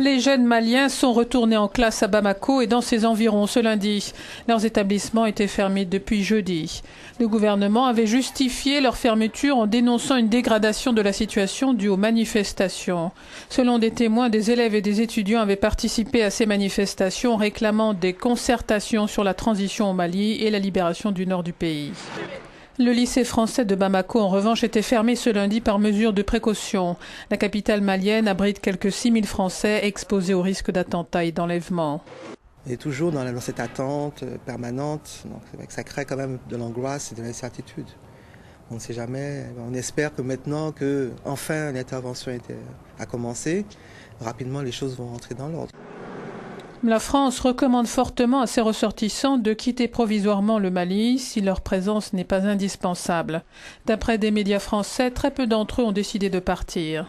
Les jeunes Maliens sont retournés en classe à Bamako et dans ses environs ce lundi. Leurs établissements étaient fermés depuis jeudi. Le gouvernement avait justifié leur fermeture en dénonçant une dégradation de la situation due aux manifestations. Selon des témoins, des élèves et des étudiants avaient participé à ces manifestations réclamant des concertations sur la transition au Mali et la libération du nord du pays. Le lycée français de Bamako, en revanche, était fermé ce lundi par mesure de précaution. La capitale malienne abrite quelques 6000 Français exposés au risque d'attentats et d'enlèvements. On est toujours dans cette attente permanente, donc c'est vrai que ça crée quand même de l'angoisse et de l'incertitude. On ne sait jamais, on espère que maintenant que enfin l'intervention a commencé, rapidement les choses vont rentrer dans l'ordre. La France recommande fortement à ses ressortissants de quitter provisoirement le Mali si leur présence n'est pas indispensable. D'après des médias français, très peu d'entre eux ont décidé de partir.